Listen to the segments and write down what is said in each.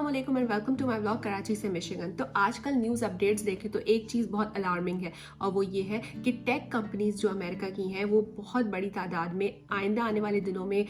अस्सलाम वालेकुम and welcome to my vlog Karachi से मिशिगन। तो आजकल न्यूज़ अपडेट्स देखें तो एक चीज़ बहुत अलार्मिंग है और वो ये है कि टेक कंपनीज जो अमेरिका की हैं वो बहुत बड़ी तादाद में आइंदा आने वाले दिनों में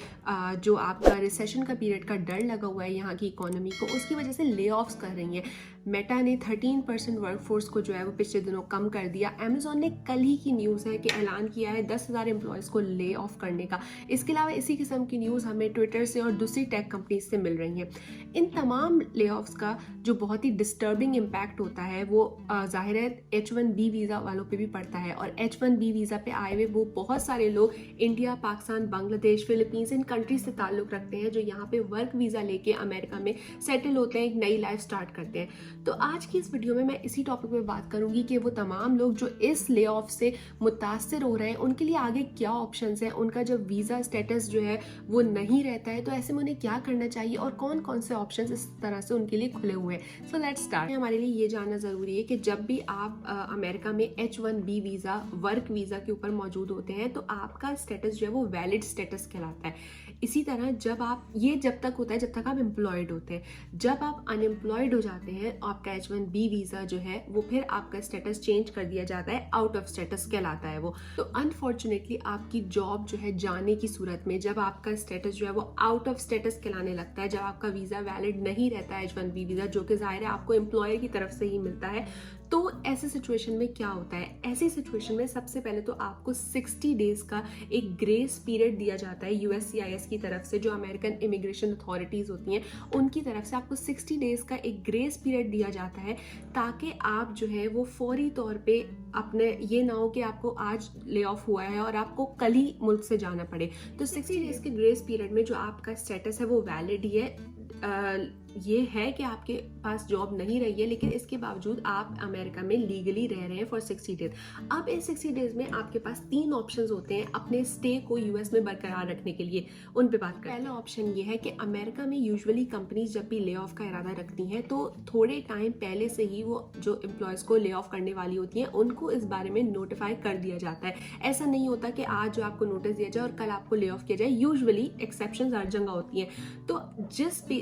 जो आपका रिसेशन का पीरियड का डर लगा हुआ है यहाँ की इकोनॉमी को, उसकी वजह से ले ऑफ्स कर रही हैं। मेटा ने 13% वर्कफोर्स को जो है वो पिछले दिनों कम कर दिया। अमेजोन ने कल ही की न्यूज़ है कि ऐलान किया है 10,000 एम्प्लॉयज़ को ले ऑफ करने का। इसके अलावा इसी किस्म की न्यूज़ हमें ट्विटर से और दूसरी टेक कंपनीज से मिल रही हैं। इन तमाम ले ऑफ्स का जो बहुत ही डिस्टर्बिंग इम्पैक्ट होता है वो जाहिर है H1B वीज़ा वालों पे भी पड़ता है। और H1B वीज़ा पे आए हुए वो बहुत सारे लोग इंडिया, पाकिस्तान, बांग्लादेश, फिलीपींस इन कंट्रीज से ताल्लुक़ रखते हैं जो यहाँ पे वर्क वीज़ा लेके अमेरिका में सेटल होते हैं, एक नई लाइफ स्टार्ट करते हैं। तो आज की इस वीडियो में मैं इसी टॉपिक पे बात करूंगी कि वो तमाम लोग जो इस ले ऑफ से मुतासर हो रहे हैं उनके लिए आगे क्या ऑप्शंस हैं, उनका जब वीज़ा स्टेटस जो है वो नहीं रहता है तो ऐसे में उन्हें क्या करना चाहिए और कौन कौन से ऑप्शंस इस तरह से उनके लिए खुले हुए हैं। So let's start. हमारे लिए ये जानना ज़रूरी है कि जब भी आप अमेरिका में H1B वीज़ा, वर्क वीज़ा के ऊपर मौजूद होते हैं तो आपका स्टेटस जो है वो वैलिड स्टेटस कहलाता है। इसी तरह जब तक होता है जब तक आप एम्प्लॉयड होते हैं। जब आप अनएम्प्लॉयड हो जाते हैं आपका H1B वीज़ा जो है वो फिर आपका स्टेटस चेंज कर दिया जाता है, आउट ऑफ स्टेटस कहलाता है वो। तो अनफॉर्चुनेटली आपकी जॉब जो है जाने की सूरत में जब आपका स्टेटस जो है वो आउट ऑफ स्टेटस कहलाने लगता है, जब आपका वीज़ा वैलिड नहीं रहता है H1B वीज़ा, जो कि जाहिर है आपको एम्प्लॉयर की तरफ से ही मिलता है, तो ऐसे सिचुएशन में क्या होता है? ऐसी सिचुएशन में सबसे पहले तो आपको 60 डेज का एक ग्रेस पीरियड दिया जाता है USCIS की तरफ से, जो अमेरिकन इमिग्रेशन अथॉरिटीज़ होती हैं उनकी तरफ से आपको 60 डेज का एक ग्रेस पीरियड दिया जाता है ताकि आप जो है वो फौरी तौर पे अपने ये ना हो कि आपको आज ले ऑफ हुआ है और आपको कल ही मुल्क से जाना पड़े। तो 60 डेज के ग्रेस पीरियड में जो आपका स्टेटस है वो वैलिड ही है। ये है कि आपके पास जॉब नहीं रही है लेकिन इसके बावजूद आप अमेरिका में लीगली रह रहे हैं फॉर 60 डेज। अब इस 60 डेज में आपके पास 3 ऑप्शंस होते हैं अपने स्टे को यूएस में बरकरार रखने के लिए। उन पे बात करें। पहला ऑप्शन ये है कि अमेरिका में यूजुअली कंपनीज जब भी ले ऑफ का इरादा रखती हैं तो थोड़े टाइम पहले से ही वो जो एम्प्लॉयज़ को ले ऑफ करने वाली होती हैं उनको इस बारे में नोटिफाई कर दिया जाता है। ऐसा नहीं होता कि आज जो आपको नोटिस दिया जाए और कल आपको ले ऑफ किया जाए। यूजुअली एक्सेप्शंस हर जगह होती हैं। तो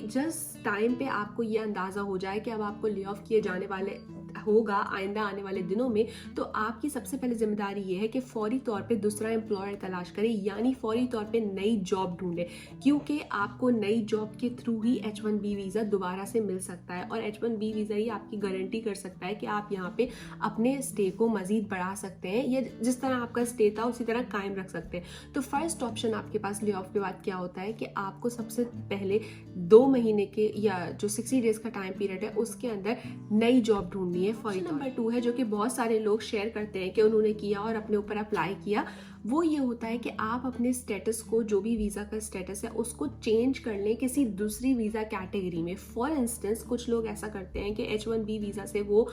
जिस टाइम पे आपको ये अंदाज़ा हो जाए कि अब आपको ले ऑफ किए जाने वाले होगा आइंदा आने वाले दिनों में, तो आपकी सबसे पहले जिम्मेदारी ये है कि फौरी तौर पे दूसरा एम्प्लॉयर तलाश करें, यानी फौरी तौर पे नई जॉब ढूंढें, क्योंकि आपको नई जॉब के थ्रू ही H1B वीज़ा दोबारा से मिल सकता है और H1B वीज़ा ही आपकी गारंटी कर सकता है कि आप यहाँ पे अपने स्टे को मजीद बढ़ा सकते हैं या जिस तरह आपका स्टे था उसी तरह कायम रख सकते हैं। तो फर्स्ट ऑप्शन आपके पास ले ऑफ के बाद क्या होता है कि आपको सबसे पहले 2 महीने के या जो 60 डेज का टाइम पीरियड है उसके अंदर नई जॉब ढूंढनी है। फॉर नंबर 2 है जो कि बहुत सारे लोग शेयर करते हैं कि उन्होंने किया और अपने ऊपर अप्लाई किया, वो ये होता है कि आप अपने स्टेटस को, जो भी वीज़ा का स्टेटस है उसको चेंज कर लें किसी दूसरी वीज़ा कैटेगरी में। फॉर इंस्टेंस कुछ लोग ऐसा करते हैं कि H1B वीज़ा से वो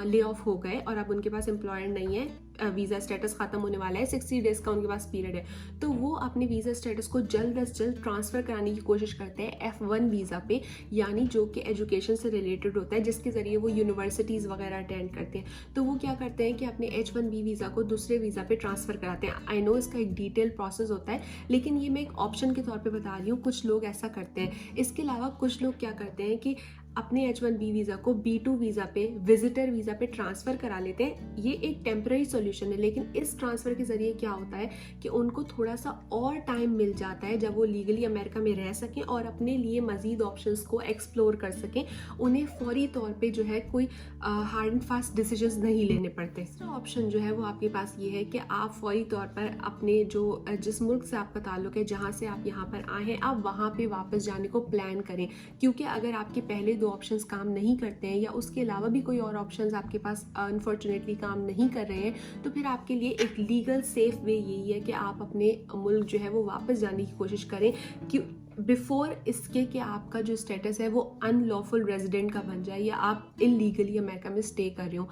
ले ऑफ हो गए और अब उनके पास एम्प्लॉयर नहीं है, वीज़ा स्टेटस ख़त्म होने वाला है, 60 डेज़ का उनके पास पीरियड है, तो वो अपने वीज़ा स्टेटस को जल्द अज जल्द ट्रांसफ़र कराने की कोशिश करते हैं F1 वीज़ा पे, यानी जो कि एजुकेशन से रिलेटेड होता है, जिसके ज़रिए वो यूनिवर्सिटीज़ वगैरह अटेंड करते हैं। तो वो क्या करते हैं कि अपने H1B वीज़ा को दूसरे वीज़ा पे ट्रांसफ़र कराते हैं। आई नो इसका एक डिटेल प्रोसेस होता है लेकिन ये मैं एक ऑप्शन के तौर पे बता रही हूँ, कुछ लोग ऐसा करते हैं। इसके अलावा कुछ लोग क्या करते हैं कि अपने H1B वीज़ा को B2 वीज़ा पे, विजिटर वीज़ा पे ट्रांसफ़र करा लेते हैं। ये एक टेम्पररी सॉल्यूशन है लेकिन इस ट्रांसफ़र के ज़रिए क्या होता है कि उनको थोड़ा सा और टाइम मिल जाता है जब वो लीगली अमेरिका में रह सकें और अपने लिए मज़ीद ऑप्शंस को एक्सप्लोर कर सकें। उन्हें फौरी तौर पे जो है कोई हार्ड एंड फास्ट डिसीजंस नहीं लेने पड़ते। दूसरा ऑप्शन जो है वो आपके पास ये है कि आप फौरी तौर पर अपने जिस मुल्क से आपका ताल्लुक़ है, जहाँ से आप यहाँ पर आए हैं, आप वहाँ पर वापस जाने को प्लान करें, क्योंकि अगर आपके पहले ऑप्शंस काम नहीं करते हैं या उसके अलावा भी कोई और ऑप्शंस आपके पास अनफॉर्चुनेटली काम नहीं कर रहे हैं, तो फिर आपके लिए एक लीगल सेफ वे यही है कि आप अपने मुल्क जो है वो वापस जाने की कोशिश करें कि बिफोर इसके कि आपका जो स्टेटस है वो अनलॉफुल रेजिडेंट का बन जाए या आप इलीगली अमेरिका में स्टे कर रहे हो।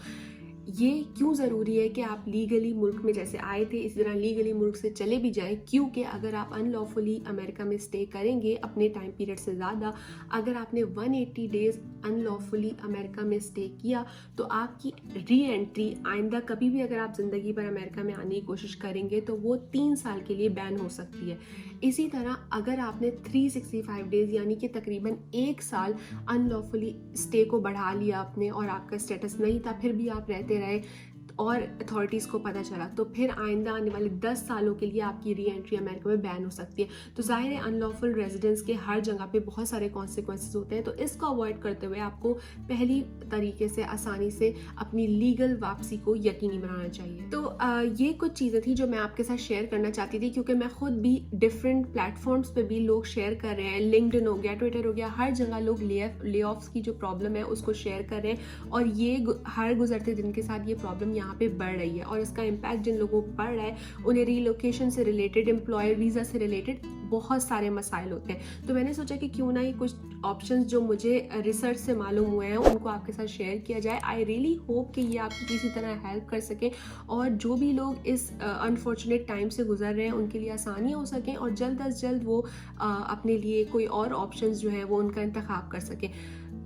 ये क्यों ज़रूरी है कि आप लीगली मुल्क में जैसे आए थे इस तरह लीगली मुल्क से चले भी जाएं, क्योंकि अगर आप अनलॉफुली अमेरिका में स्टे करेंगे अपने टाइम पीरियड से ज़्यादा, अगर आपने 180 डेज़ अनलॉफुली अमेरिका में स्टे किया तो आपकी री एंट्री आइंदा कभी भी अगर आप ज़िंदगी भर अमेरिका में आने की कोशिश करेंगे तो वो 3 साल के लिए बैन हो सकती है। इसी तरह अगर आपने 365 डेज़ यानी कि तकरीबन 1 साल अनलॉफुली स्टे को बढ़ा लिया आपने और आपका स्टेटस नहीं था, फिर भी आप रहते रहे और अथॉरिटीज़ को पता चला, तो फिर आइंदा आने वाले 10 सालों के लिए आपकी री एंट्री अमेरिका में बैन हो सकती है। तो जाहिर है अनलॉफुल रेजिडेंस के हर जगह पे बहुत सारे कॉन्सिक्वेंसेस होते हैं, तो इसको अवॉइड करते हुए आपको पहली तरीके से आसानी से अपनी लीगल वापसी को यकीनी बनाना चाहिए। तो ये कुछ चीज़ें थी जो मैं आपके साथ शेयर करना चाहती थी, क्योंकि मैं खुद भी डिफरेंट प्लेटफॉर्म्स पे भी लोग शेयर कर रहे हैं, लिंक्डइन हो गया, ट्विटर हो गया, हर जगह लोग ले ऑफ्स की जो प्रॉब्लम है उसको शेयर कर रहे हैं और ये हर गुजरते दिन के साथ ये प्रॉब्लम यहाँ पे बढ़ रही है और इसका इम्पैक्ट जिन लोगों पर पड़ रहा है उन्हें रीलोकेशन से रिलेटेड, एम्प्लॉयर वीज़ा से रिलेटेड बहुत सारे मसाइल होते हैं। तो मैंने सोचा कि क्यों ना ये कुछ ऑप्शंस जो मुझे रिसर्च से मालूम हुए हैं उनको आपके साथ शेयर किया जाए। आई रियली होप कि ये आपकी किसी तरह हेल्प कर सके और जो भी लोग इस अनफॉर्चुनेट टाइम से गुजर रहे हैं उनके लिए आसानियाँ हो सकें और जल्द अज जल्द वो अपने लिए कोई और ऑप्शंस जो है वो उनका इंतखाब कर सकें।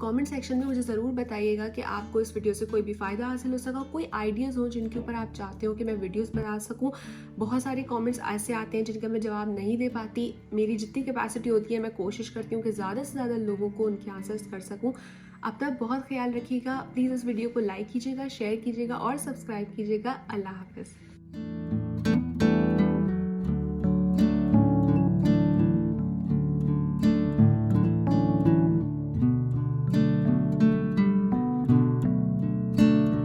कमेंट सेक्शन में मुझे ज़रूर बताइएगा कि आपको इस वीडियो से कोई भी फ़ायदा हासिल हो सका, कोई आइडियाज़ हो जिनके ऊपर आप चाहते हो कि मैं वीडियोस बना सकूं। बहुत सारे कमेंट्स ऐसे आते हैं जिनका मैं जवाब नहीं दे पाती। मेरी जितनी कैपेसिटी होती है मैं कोशिश करती हूँ कि ज़्यादा से ज़्यादा लोगों को उनके आंसर्स कर सकूँ। अब तक बहुत ख्याल रखिएगा। प्लीज़ इस वीडियो को लाइक कीजिएगा, शेयर कीजिएगा और सब्सक्राइब कीजिएगा। अल्लाह हाफ़िज़।